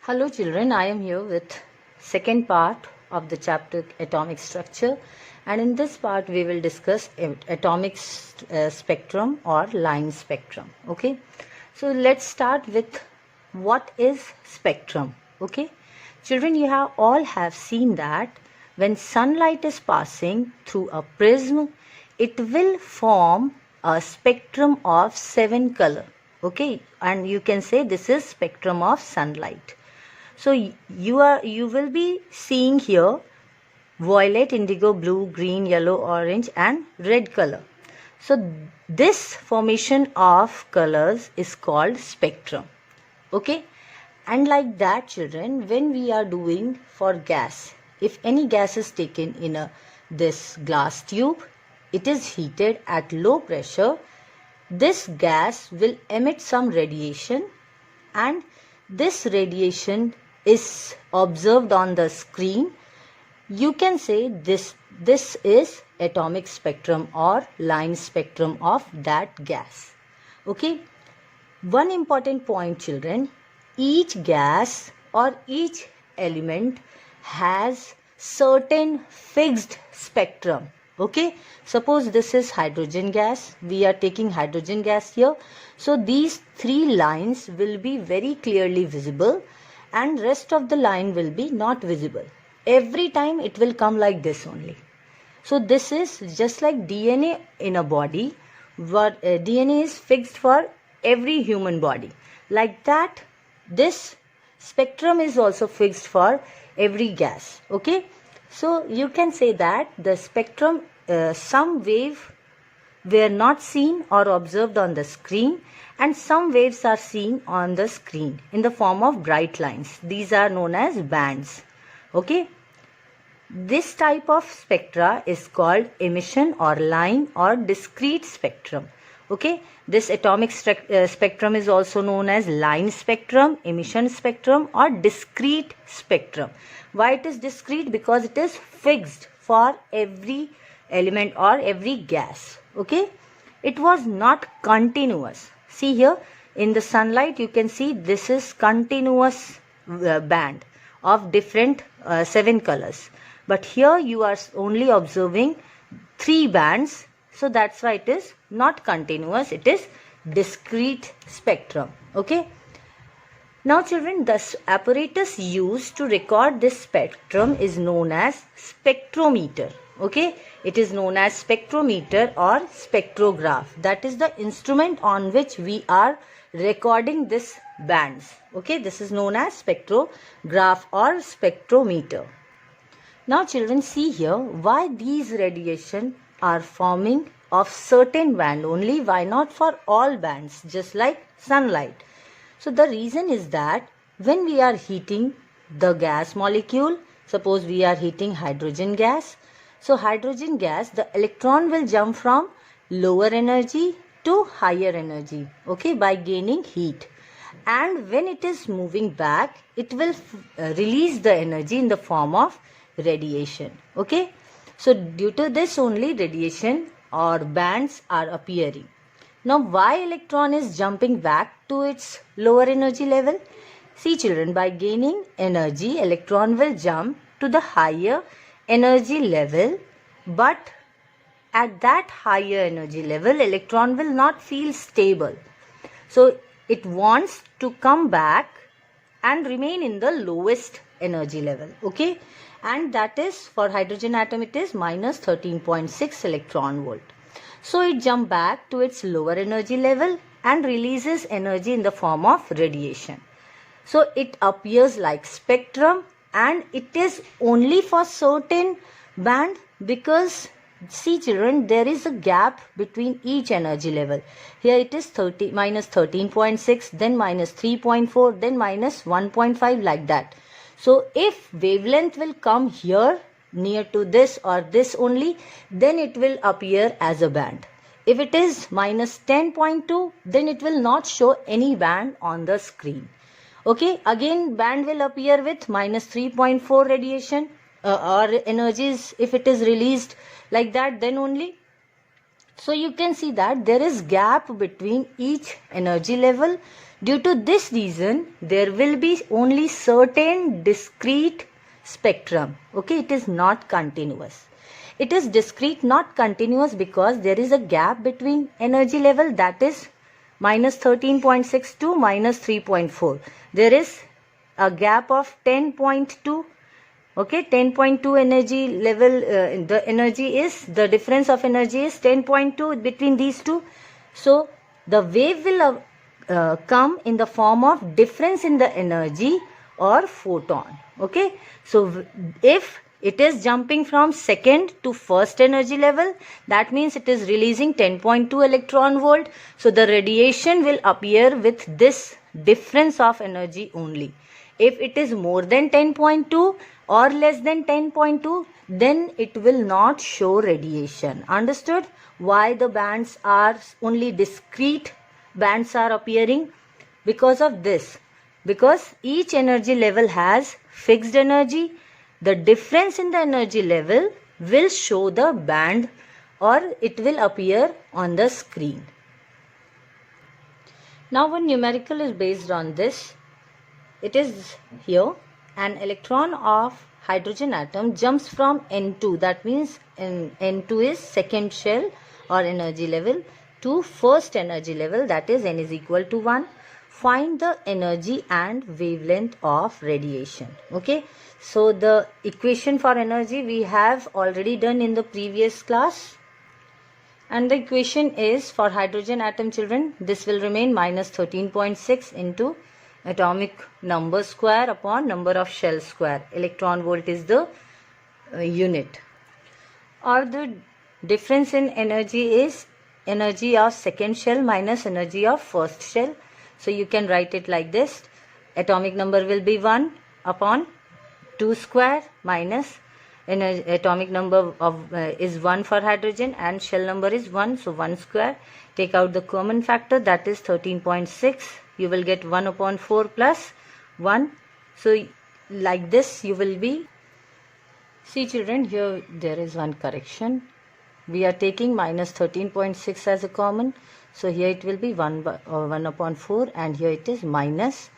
Hello children, I am here with second part of the chapter atomic structure, and in this part we will discuss atomic spectrum or line spectrum. Okay, so let's start with what is spectrum. Okay, children, you all have seen that when sunlight is passing through a prism, it will form a spectrum of 7 color. Okay, and you can say this is spectrum of sunlight. So you will be seeing here violet, indigo, blue, green, yellow, orange and red color. So this formation of colors is called spectrum. Okay, and like that children, when we are doing for gas, if any gas is taken in this glass tube, it is heated at low pressure, this gas will emit some radiation, and this radiation is observed on the screen. You can say this is atomic spectrum or line spectrum of that gas. Okay, one important point children, each gas or each element has certain fixed spectrum. Okay, suppose this is hydrogen gas, we are taking hydrogen gas here, so these three lines will be very clearly visible and rest of the line will be not visible. Every time it will come like this only. So this is just like DNA in a body, what DNA is fixed for every human body. Like that, this spectrum is also fixed for every gas. Okay, so you can say that the spectrum, some wave were not seen or observed on the screen, and some waves are seen on the screen in the form of bright lines. These are known as bands. Okay, this type of spectra is called emission or line or discrete spectrum. Okay, this atomic spectrum is also known as line spectrum, emission spectrum or discrete spectrum. Why it is discrete? Because it is fixed for every element or every gas. Okay, it was not continuous. See here in the sunlight you can see this is continuous band of different 7 colors, but here you are only observing 3 bands, so that's why it is not continuous, it is discrete spectrum. Okay, now children, the apparatus used to record this spectrum is known as spectrometer. Okay, it is known as spectrometer or spectrograph. That is the instrument on which we are recording this bands. Okay, this is known as spectrograph or spectrometer. Now children, see here why these radiation are forming of certain band only, why not for all bands just like sunlight. So the reason is that when we are heating the gas molecule, suppose we are heating hydrogen gas, so hydrogen gas, the electron will jump from lower energy to higher energy, okay, by gaining heat. And when it is moving back, it will release the energy in the form of radiation. Okay, so due to this only radiation or bands are appearing. Now why electron is jumping back to its lower energy level? See children, by gaining energy, electron will jump to the higher energy level, but at that higher energy level electron will not feel stable, so it wants to come back and remain in the lowest energy level. Okay, and that is for hydrogen atom it is minus 13.6 electron volt. So it jumps back to its lower energy level and releases energy in the form of radiation. So it appears like spectrum, and it is only for certain band, because see children, there is a gap between each energy level. Here it is minus 13.6, then minus 3.4, then minus 1.5, like that. So if wavelength will come here near to this or this only, then it will appear as a band. If it is minus 10.2, then it will not show any band on the screen. Okay, again band will appear with minus 3.4 radiation or energies if it is released like that, then only. So you can see that there is gap between each energy level Due to this reason, there will be only certain discrete spectrum. Okay, it is not continuous. It is discrete, not continuous, because there is a gap between energy level, that is minus 13.6 to minus 3.4. There is a gap of 10.2. Okay, 10.2 energy level, the difference of energy is 10.2 between these two. So the wave will come in the form of difference in the energy or photon. Okay, so if it is jumping from second to first energy level, that means it is releasing 10.2 electron volt. So the radiation will appear with this difference of energy only. If it is more than 10.2 or less than 10.2, then it will not show radiation. Understood? Why the bands are only discrete bands are appearing? Because of this. Because each energy level has fixed energy. The difference in the energy level will show the band, or it will appear on the screen. Now one numerical is based on this. It is here: an electron of hydrogen atom jumps from N2, that means N2 is second shell or energy level, to first energy level, that is N is equal to 1. Find the energy and wavelength of radiation. Okay, so the equation for energy we have already done in the previous class, and the equation is for hydrogen atom, children, this will remain minus 13.6 into atomic number square upon number of shell square. Electron volt is the unit. Or the difference in energy is energy of second shell minus energy of first shell. So you can write it like this: atomic number will be 1 upon 2 square minus atomic number of is 1 for hydrogen and shell number is 1, so 1 square. Take out the common factor, that is 13.6. You will get 1 upon 4 plus 1. So like this you will be. See children, here there is one correction. We are taking minus 13.6 as a common. So here it will be 1 upon 4, and here it is minus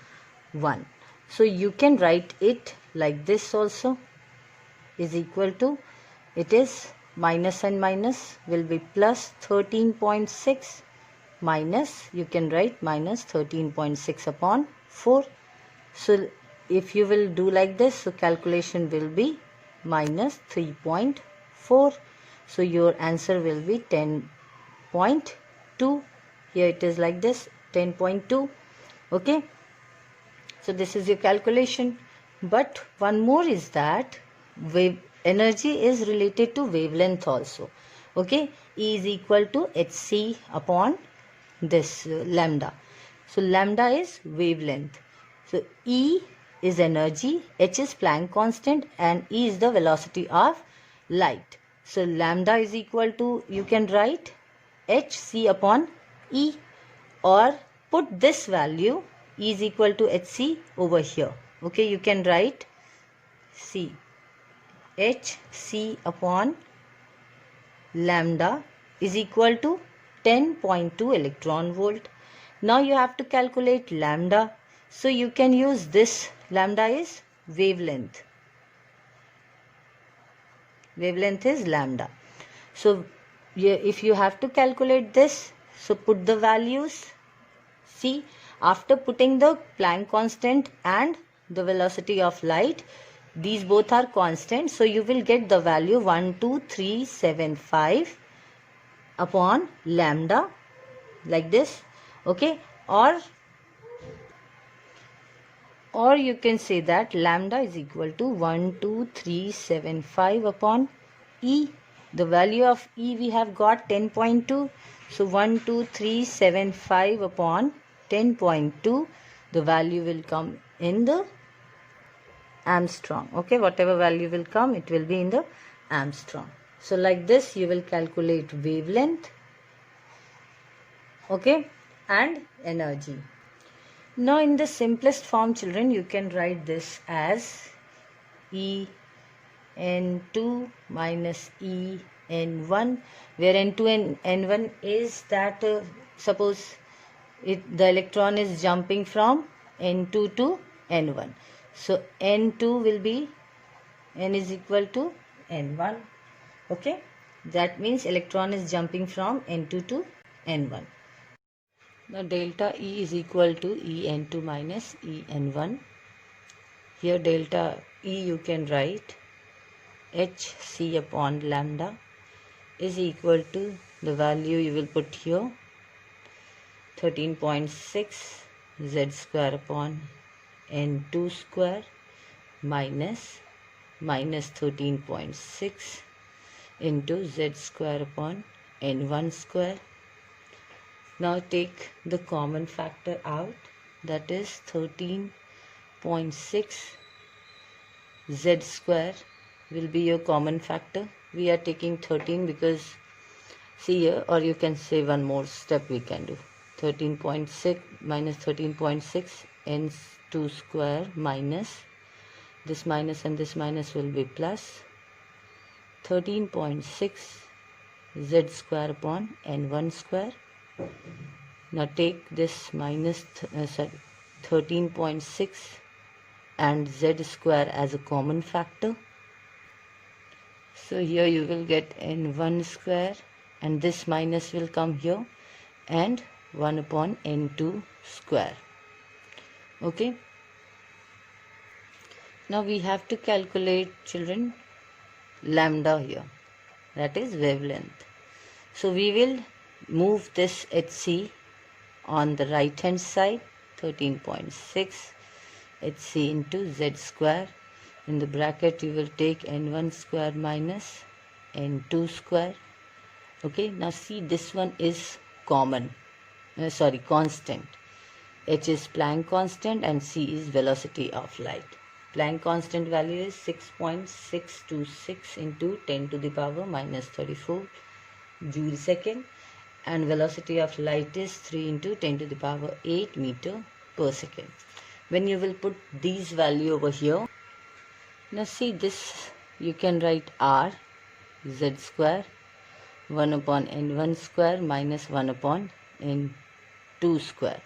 1. So you can write it like this also, is equal to, it is minus and minus will be plus 13.6 minus, you can write minus 13.6 upon 4. So if you will do like this, so calculation will be minus 3.4. So your answer will be 10.2. Here it is like this, 10.2. Okay, so this is your calculation. But one more is that wave energy is related to wavelength also. Okay, E is equal to hc upon this lambda. So lambda is wavelength. So E is energy, h is Planck constant, and E is the velocity of light. So lambda is equal to, you can write hc upon E, or put this value E is equal to hc over here. Okay, you can write C, hc upon lambda is equal to 10.2 electron volt. Now you have to calculate lambda. So you can use this. Lambda is wavelength. Wavelength is lambda. So if you have to calculate this, so put the values. See, after putting the Planck constant and the velocity of light, these both are constant, so you will get the value 12375 upon lambda, like this. Okay, or you can say that lambda is equal to 12375 upon E. The value of E we have got 10.2. So 12375 upon 10.2. The value will come in the Armstrong. Okay, whatever value will come, it will be in the Armstrong. So like this you will calculate wavelength, okay, and energy. Now in the simplest form, children, you can write this as E N2 minus E N1, where N2 and N1 is that suppose the electron is jumping from N2 to N1. So N2 will be, N is equal to N1. Okay, that means electron is jumping from N2 to N1. Now delta E is equal to En2 minus En1. Here delta E you can write Hc upon lambda is equal to the value you will put here, 13.6 Z square upon N2 square minus 13.6 into Z square upon N1 square. Now take the common factor out, that is 13.6 Z square will be your common factor. We are taking 13 because, see here, or you can say one more step we can do. 13.6 minus 13.6 N2 square minus this minus and this minus will be plus 13.6 Z square upon N1 square. Now take this minus 13.6 and Z square as a common factor. So here you will get N1 square and this minus will come here and 1 upon N2 square. Okay. Now we have to calculate, children, lambda here, that is wavelength. So we will move this Hc on the right hand side, 13.6 Hc into Z square. In the bracket you will take N1 square minus N2 square. Okay, now see, this one is constant. H is Planck constant and C is velocity of light. Planck constant value is 6.626 into 10 to the power minus 34 joule second, and velocity of light is 3 into 10 to the power 8 meter per second. When you will put these value over here, now see this, you can write R Z square 1 upon N1 square minus 1 upon N2 square,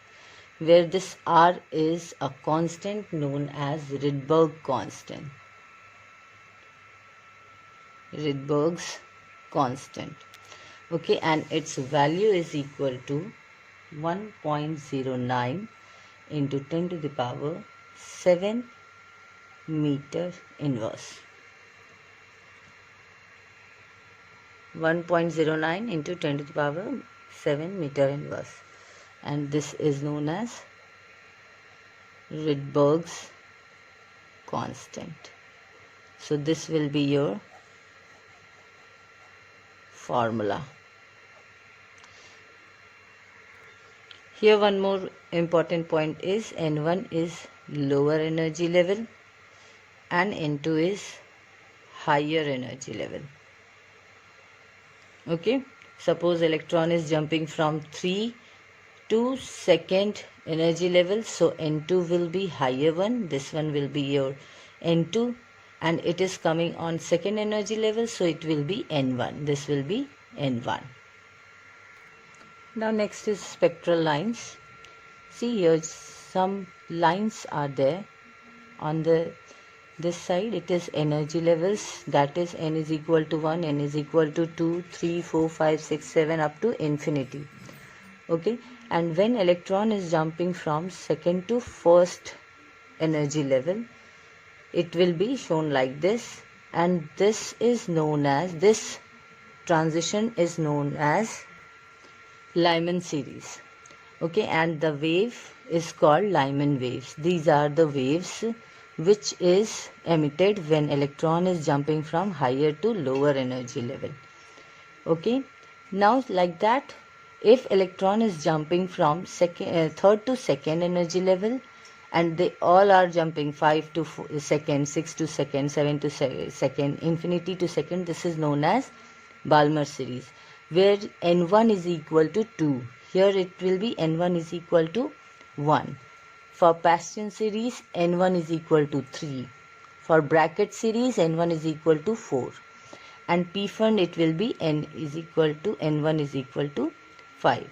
where this R is a constant known as Rydberg constant. Rydberg's constant. Okay, and its value is equal to 1.09 into 10 to the power 7 meter inverse. 1.09 into 10 to the power 7 meter inverse, and this is known as Rydberg's constant. So this will be your formula. Here one more important point is N1 is lower energy level and N2 is higher energy level. Okay, suppose electron is jumping from 3 to second energy level, so N2 will be higher one, this one will be your N2, and it is coming on second energy level, so it will be N1, this will be N1. Now next is spectral lines. See here, some lines are there on this side. It is energy levels, that is N is equal to 1, N is equal to 2, 3, 4, 5, 6, 7 up to infinity. Okay, and when electron is jumping from second to first energy level, it will be shown like this, and this transition is known as Lyman series. Okay, and the wave is called Lyman waves. These are the waves which is emitted when electron is jumping from higher to lower energy level. Okay, now like that, if electron is jumping from third to second energy level, and they all are jumping 5 to second, 6 to second, 7 to second, infinity to second, this is known as Balmer series, where N1 is equal to 2. Here it will be N1 is equal to 1. For Paschen series, N1 is equal to 3. For bracket series, N1 is equal to 4. And P-fund, it will be N1 is equal to 5.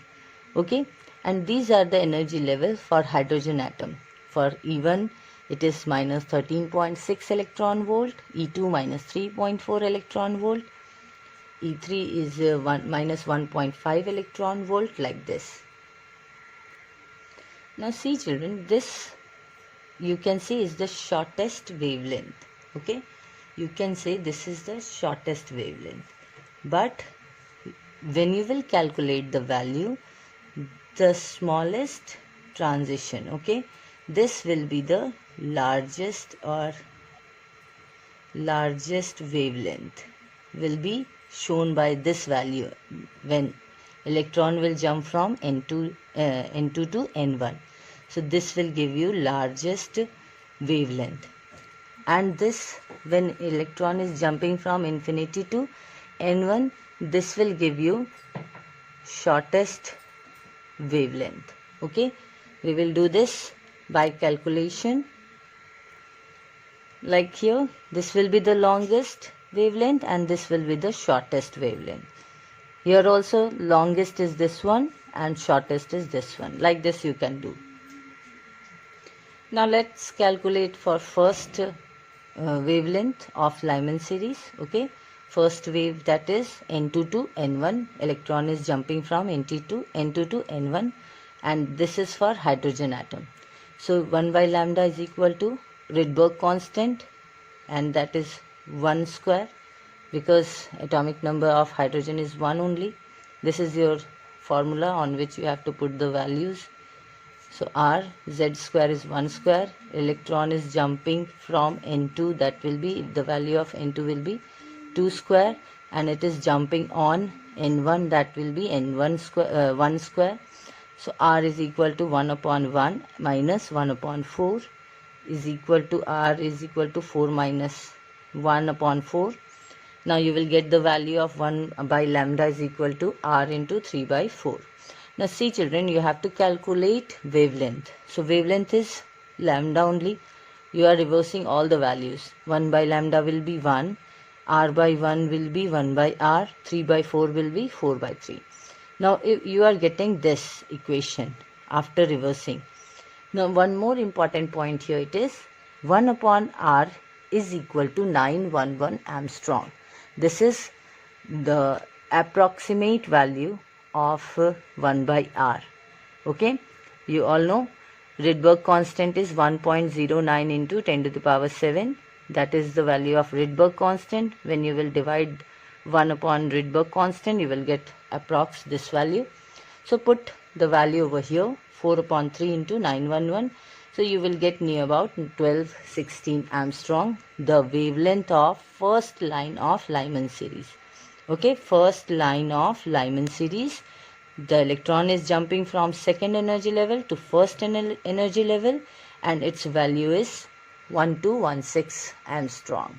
Okay. And these are the energy level for hydrogen atom. For E1 it is minus 13.6 electron volt, E2 minus 3.4 electron volt, E3 is minus 1.5 electron volt, like this. Now see children, this you can see is the shortest wavelength. Okay, you can say this is the shortest wavelength, but when you will calculate the value, the smallest transition, okay, this will be the largest wavelength will be shown by this value when electron will jump from N2 to N1. So this will give you largest wavelength, and this when electron is jumping from infinity to N1, this will give you shortest wavelength. Okay, we will do this by calculation. Like here, this will be the longest wavelength and this will be the shortest wavelength. Here also longest is this one and shortest is this one. Like this you can do. Now let's calculate for first wavelength of Lyman series. Okay, first wave, that is N2 to N1. Electron is jumping from N2 to N1, and this is for hydrogen atom. So 1 by lambda is equal to Rydberg constant, and that is 1 square, because atomic number of hydrogen is 1 only. This is your formula on which you have to put the values. So R Z square is 1 square. Electron is jumping from N2, that will be, the value of N2 will be 2 square, and it is jumping on N1, that will be N1 square, 1 square. So R is equal to 1 upon 1 minus 1 upon 4 is equal to R is equal to 4 minus 1 upon 4. Now you will get the value of 1 by lambda is equal to R into 3 by 4. Now see children, you have to calculate wavelength. So wavelength is lambda only. You are reversing all the values. 1 by lambda will be 1. R by 1 will be 1 by R. 3 by 4 will be 4 by 3. Now if you are getting this equation after reversing. Now one more important point here, it is 1 upon R is equal to 911 Armstrong. This is the approximate value of 1 by R. Okay, you all know Rydberg constant is 1.09 into 10 to the power 7. That is the value of Rydberg constant. When you will divide 1 upon Rydberg constant, you will get approx this value. So put the value over here, 4 upon 3 into 911. So you will get near about 1216 Armstrong, the wavelength of first line of Lyman series. Okay, first line of Lyman series. The electron is jumping from second energy level to first energy level, and its value is 1216 Armstrong.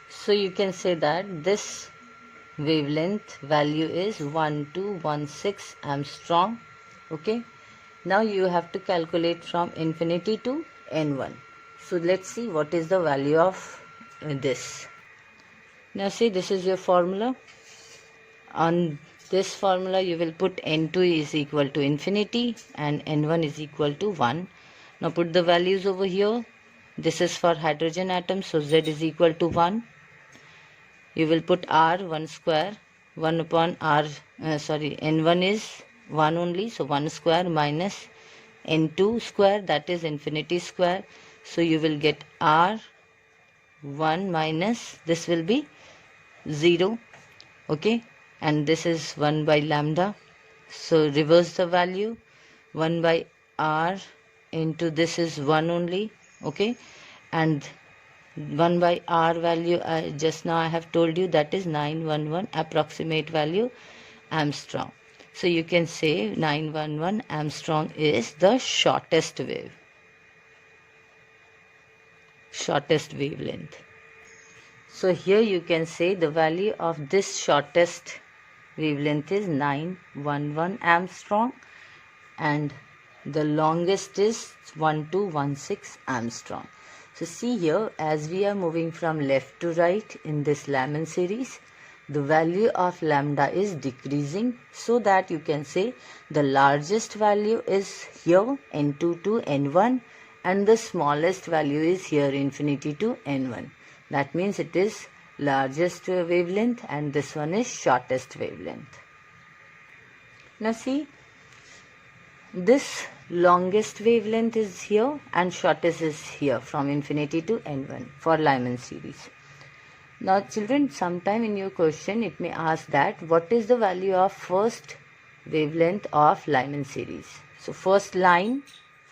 So you can say that this wavelength value is 1216 Armstrong. Okay, now you have to calculate from infinity to N1. So let's see what is the value of this. Now see, this is your formula. On this formula you will put N2 is equal to infinity and N1 is equal to 1. Now put the values over here. This is for hydrogen atom, so Z is equal to 1. You will put R 1 square, 1 upon R, N1 is 1 only, so 1 square minus N2 square, that is infinity square. So you will get R 1 minus, this will be 0. Okay, and this is 1 by lambda. So reverse the value, 1 by R into this is 1 only. Okay, and 1 by R value, just now I have told you, that is 911 approximate value Armstrong. So you can say 911 Armstrong is the shortest wave, shortest wavelength. So here you can say the value of this shortest wavelength is 911 Armstrong, and the longest is 1216 Armstrong. So see here, as we are moving from left to right in this Lyman series, the value of lambda is decreasing, so that you can say the largest value is here n2 to n1 and the smallest value is here infinity to n1. That means it is largest wavelength and this one is shortest wavelength. Now see, this longest wavelength is here and shortest is here from infinity to n1 for Lyman series. Now children, sometime in your question it may ask that what is the value of first wavelength of Lyman series. So first line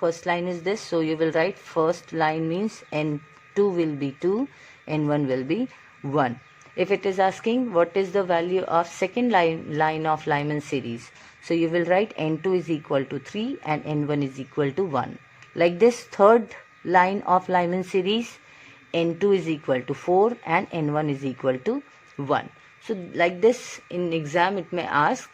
is this, so you will write first line means n2 will be 2, n1 will be 1. If it is asking what is the value of second line of Lyman series, so you will write n2 is equal to 3 and n1 is equal to 1. Like this, third line of Lyman series, n2 is equal to 4 and n1 is equal to 1. So like this in exam it may ask,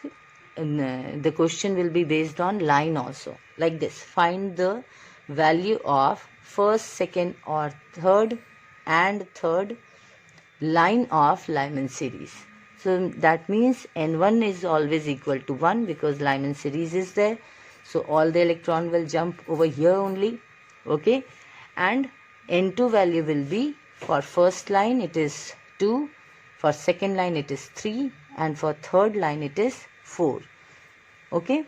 the question will be based on line also. Like this, find the value of first, second or third line of Lyman series. So that means n1 is always equal to 1 because Lyman series is there. So all the electron will jump over here only. Okay. And n2 value will be, for first line it is 2, for second line it is 3 and for third line it is 4. Okay.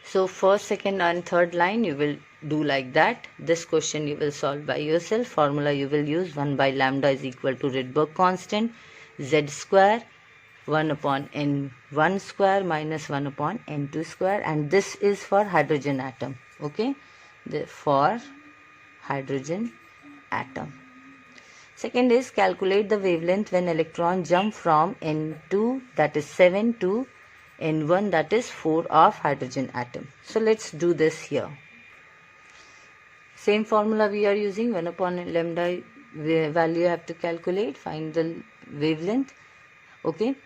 So first, second and third line you will do like that. This question you will solve by yourself. Formula you will use 1 by lambda is equal to Rydberg constant z square 1 upon n1 square minus 1 upon n2 square, and this is for hydrogen atom. Okay, for hydrogen atom. Second is calculate the wavelength when electron jump from n2 that is 7 to n1 that is 4 of hydrogen atom. So let's do this here. Same formula we are using, 1 upon lambda value you have to calculate, find the wavelength. Okay,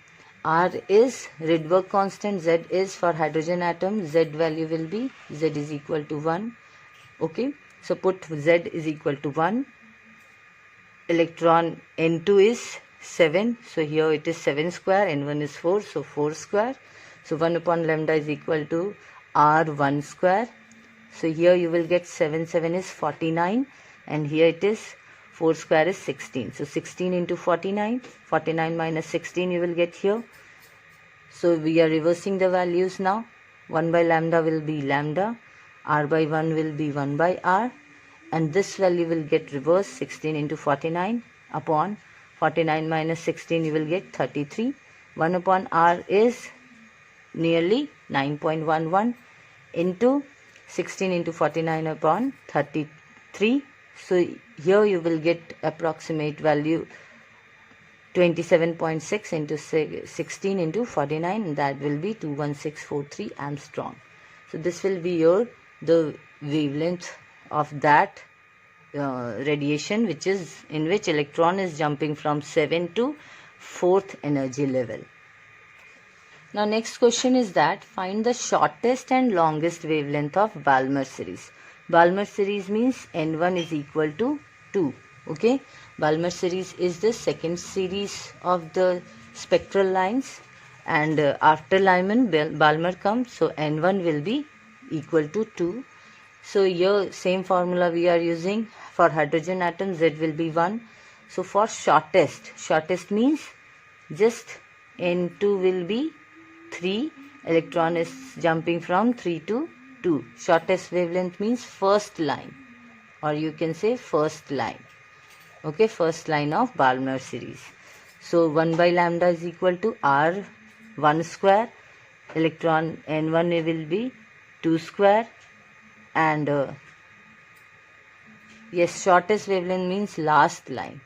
R is Rydberg constant, Z is for hydrogen atom, Z value will be, Z is equal to 1. Okay, so put Z is equal to 1. Electron N2 is 7, so here it is 7 square, N1 is 4, so 4 square. So 1 upon lambda is equal to R1 square. So here you will get 7 is 49 and here it is 4 square is 16. So 16 into 49, 49 minus 16 you will get here. So we are reversing the values now. 1 by lambda will be lambda, R by 1 will be 1 by R, and this value will get reversed. 16 into 49 upon 49 minus 16 you will get 33. 1 upon R is nearly 9.11 into 16 into 49 upon 33. So here you will get approximate value 27.6 into 16 into 49, and that will be 21643 Armstrong. So this will be the wavelength of that radiation which is in which electron is jumping from 7 to 4th energy level. Now next question is that find the shortest and longest wavelength of Balmer series. Balmer series means N1 is equal to 2. Okay, Balmer series is the second series of the spectral lines, and after Lyman Balmer comes, so N1 will be equal to 2. So here same formula we are using. For hydrogen atom Z will be 1. So for shortest means just N2 will be 3, electron is jumping from 3 to 2. Shortest wavelength means first line, or you can say first line. Okay, first line of Balmer series. So 1 by lambda is equal to R1 square, electron N1 will be 2 square, and yes, shortest wavelength means last line.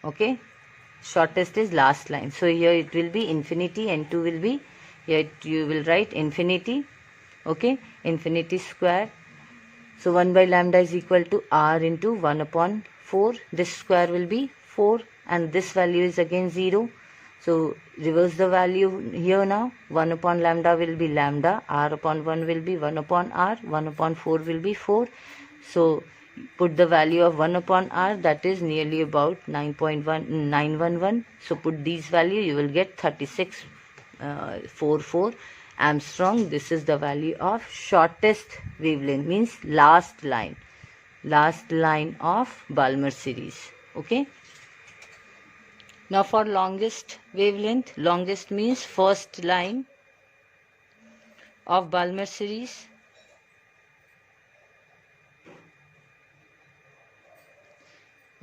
Okay, shortest is last line. So here it will be infinity, N2 will be, here you will write infinity. Okay, infinity square. So 1 by lambda is equal to R into 1 upon 4. This square will be 4 and this value is again 0. So reverse the value here now. 1 upon lambda will be lambda, R upon 1 will be 1 upon R, 1 upon 4 will be 4. So put the value of 1 upon r, that is nearly about 9.1911. So put these value, you will get 3644 Armstrong. This is the value of shortest wavelength, means last line of Balmer series. Okay. Now for longest wavelength, longest means first line of Balmer series.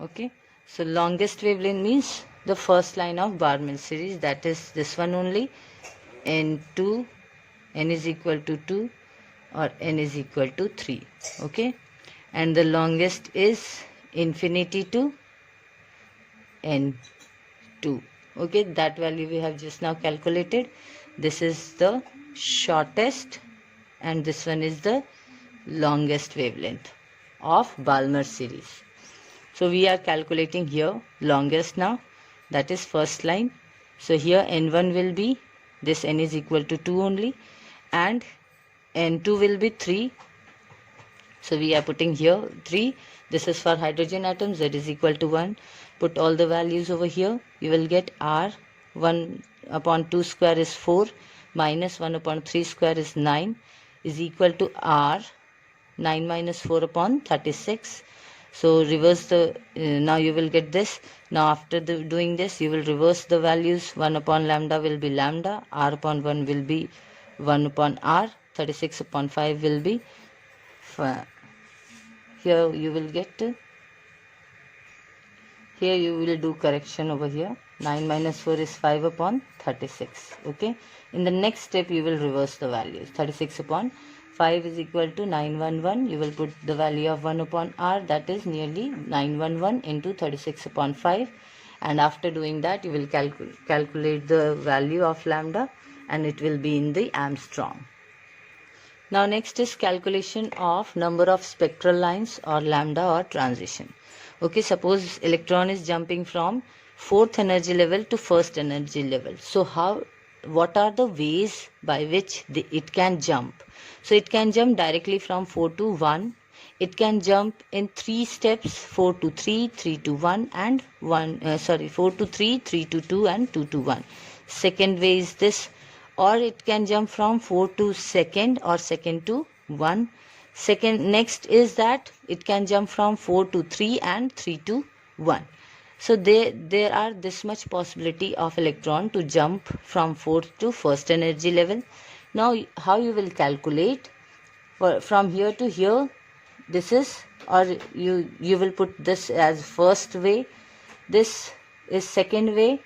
Okay, so longest wavelength means the first line of Balmer series, that is this one only, n2, n is equal to 2 or n is equal to 3. Okay, and the longest is infinity to n2. Okay, that value we have just now calculated. This is the shortest and this one is the longest wavelength of Balmer series. So we are calculating here longest now, that is first line. So here n1 will be, this n is equal to 2 only, and n2 will be 3. So we are putting here 3. This is for hydrogen atoms, z is equal to 1. Put all the values over here. You will get r, 1 upon 2 square is 4, minus 1 upon 3 square is 9, is equal to r, 9 minus 4 upon 36. So reverse the, now you will get this. Now after doing this, you will reverse the values. 1 upon lambda will be lambda, r upon 1 will be 1 upon r, 36 upon 5 will be, here you will get, here you will do correction over here. 9 minus 4 is 5 upon 36. Okay, in the next step you will reverse the values. 36 upon 5 is equal to 911. You will put the value of 1 upon r, that is nearly 911 into 36 upon 5, and after doing that you will calculate the value of lambda and it will be in the Armstrong. Now next is calculation of number of spectral lines or lambda or transition. Okay, suppose electron is jumping from 4th energy level to 1st energy level. So what are the ways by which it can jump? So it can jump directly from 4 to 1. It can jump in 3 steps, 4 to 3, 3 to 1 and 4 to 3, 3 to 2 and 2 to 1. Second way is this. Or it can jump from 4 to 2nd or 2nd to 1. Next is that it can jump from 4 to 3 and 3 to 1. So there are this much possibility of electron to jump from 4th to 1st energy level. Now how you will calculate from here to here, this is, or you will put this as first way, this is second way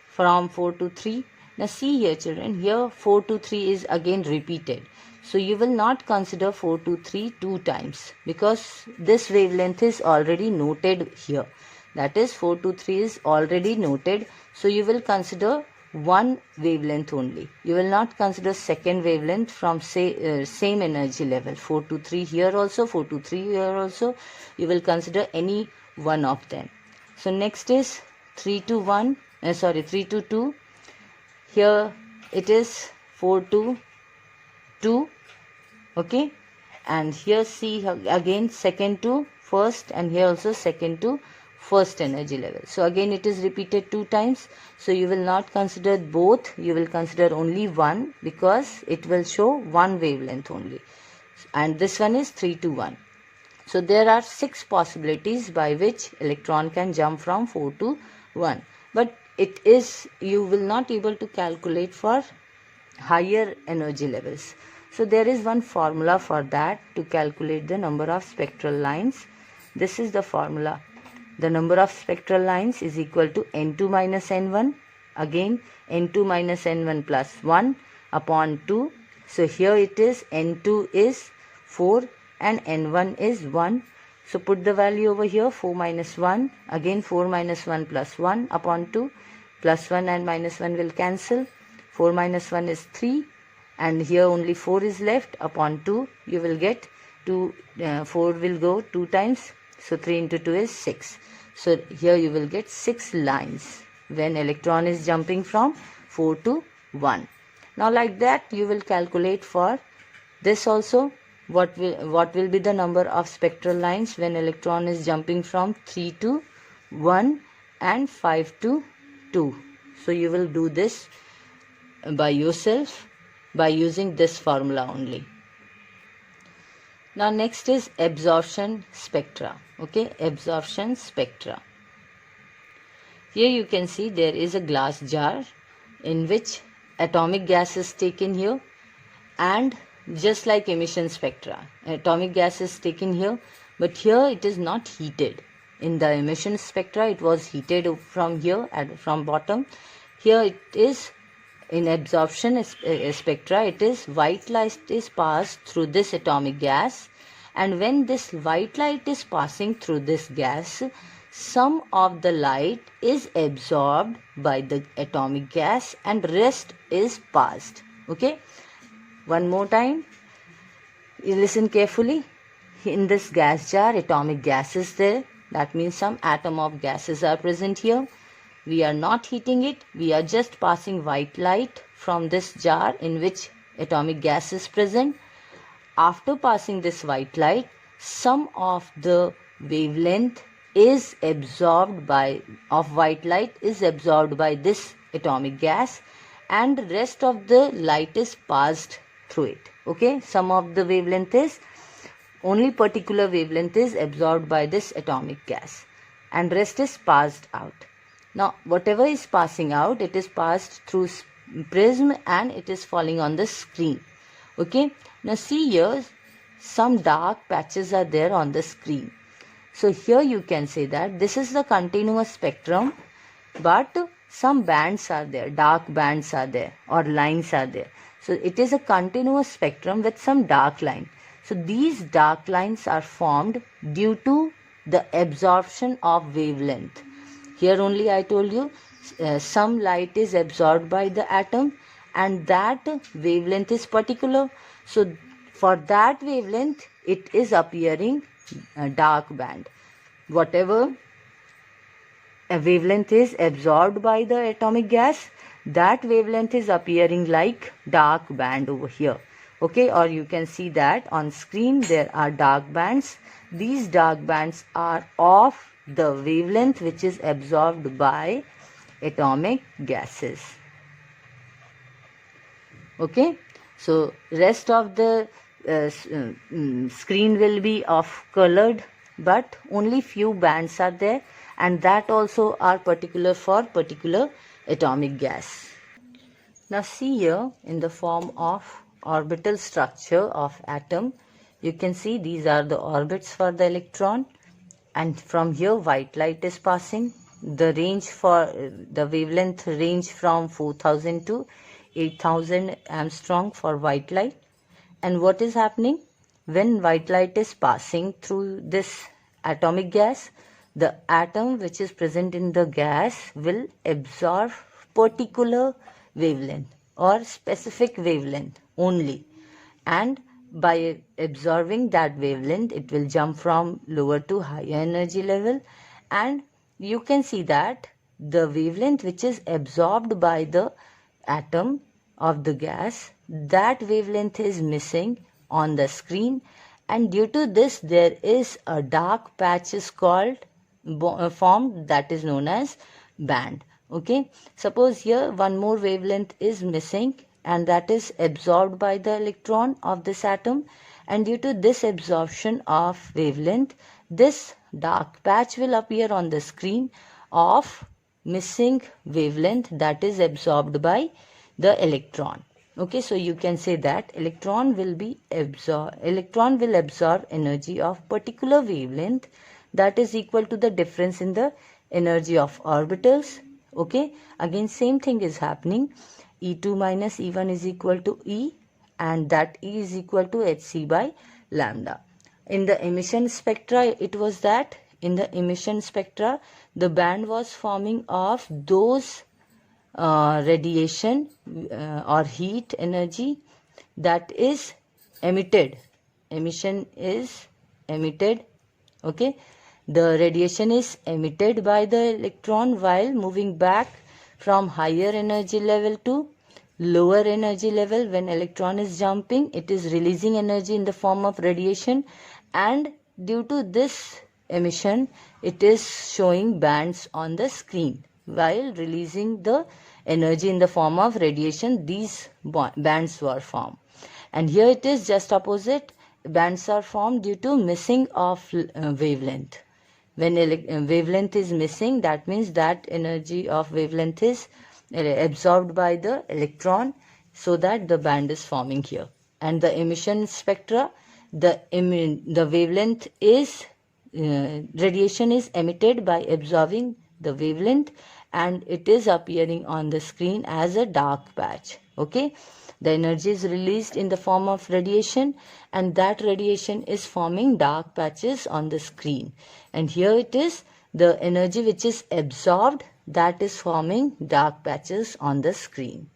from 4 to 3. Now see here children, here 4 to 3 is again repeated. So you will not consider 4 to 3 2 times because this wavelength is already noted here. That is 4 to 3 is already noted. So you will consider one wavelength only. You will not consider second wavelength from same energy level. 4 to 3 here also, 4 to 3 here also. You will consider any one of them. So next is 3 to 2. Here it is 4 to 2. Okay, and here see again second to first, and here also second to first energy level. So again it is repeated 2 times. So you will not consider both, you will consider only one because it will show one wavelength only, and this one is 3 to 1. So there are 6 possibilities by which electron can jump from 4 to 1, but you will not able to calculate for higher energy levels. So there is one formula for that to calculate the number of spectral lines. This is the formula. The number of spectral lines is equal to n2 minus n1. Again n2 minus n1 plus 1 upon 2. So here it is n2 is 4 and n1 is 1. So put the value over here, 4 minus 1. Again 4 minus 1 plus 1 upon 2. Plus 1 and minus 1 will cancel. 4 minus 1 is 3. And here only 4 is left. Upon 2 you will get 2. 4 will go 2 times. So 3 into 2 is 6. So here you will get 6 lines when electron is jumping from 4 to 1. Now like that you will calculate for this also. what will be the number of spectral lines when electron is jumping from 3 to 1 and 5 to 2. So you will do this by yourself by using this formula only. Now next is absorption spectra. Okay, absorption spectra. Here you can see there is a glass jar in which atomic gas is taken here, and just like emission spectra, atomic gas is taken here, but here it is not heated. In the emission spectra it was heated from here from bottom. Here it is in absorption spectra, it is white light is passed through this atomic gas, and when this white light is passing through this gas, some of the light is absorbed by the atomic gas and rest is passed. Okay, one more time, you listen carefully. In this gas jar, atomic gas is there. That means some atom of gases are present here. We are not heating it, we are just passing white light from this jar in which atomic gas is present. After passing this white light, some of the wavelength is absorbed of white light is absorbed by this atomic gas, and rest of the light is passed through it. Okay, some of the wavelength is, only particular wavelength is absorbed by this atomic gas, and rest is passed out. Now whatever is passing out, it is passed through prism and it is falling on the screen. Okay, now see here, some dark patches are there on the screen. So here you can say that this is the continuous spectrum, but some bands are there, dark bands are there or lines are there. So it is a continuous spectrum with some dark line. So these dark lines are formed due to the absorption of wavelength. Here only I told you some light is absorbed by the atom and that wavelength is particular. So for that wavelength it is appearing a dark band. Whatever a wavelength is absorbed by the atomic gas, that wavelength is appearing like dark band over here. Okay, or you can see that on screen there are dark bands. These dark bands are of the wavelength which is absorbed by atomic gases. Okay, so rest of the screen will be of colored, but only few bands are there, and that also are particular for particular atomic gas. Now see here, in the form of orbital structure of atom, you can see these are the orbits for the electron, and from here white light is passing. The range for the wavelength range from 4000 to 8000 Armstrong for white light. And what is happening when white light is passing through this atomic gas? The atom which is present in the gas will absorb particular wavelength or specific wavelength only, and by absorbing that wavelength it will jump from lower to higher energy level, and you can see that the wavelength which is absorbed by the atom of the gas, that wavelength is missing on the screen, and due to this there is a dark patch is called formed, that is known as band. Okay, suppose here one more wavelength is missing, and that is absorbed by the electron of this atom, and due to this absorption of wavelength, this dark patch will appear on the screen of missing wavelength that is absorbed by the electron. Okay, so you can say that electron will absorb energy of particular wavelength that is equal to the difference in the energy of orbitals. Okay, again same thing is happening. E2 minus E1 is equal to E, and that E is equal to Hc by lambda. In the emission spectra it was that in the emission spectra the band was forming of those radiation or heat energy that is emitted. Emission is emitted. Okay, the radiation is emitted by the electron while moving back from higher energy level to lower energy level. When electron is jumping, it is releasing energy in the form of radiation, and due to this emission, it is showing bands on the screen. While releasing the energy in the form of radiation, these bands were formed. And here it is just opposite. Bands are formed due to missing of wavelength. When wavelength is missing, that means that energy of wavelength is absorbed by the electron, so that the band is forming here. And the emission spectra, the wavelength is radiation is emitted by absorbing the wavelength, and it is appearing on the screen as a dark patch. Okay, the energy is released in the form of radiation, and that radiation is forming dark patches on the screen. And here it is, the energy which is absorbed, that is forming dark patches on the screen.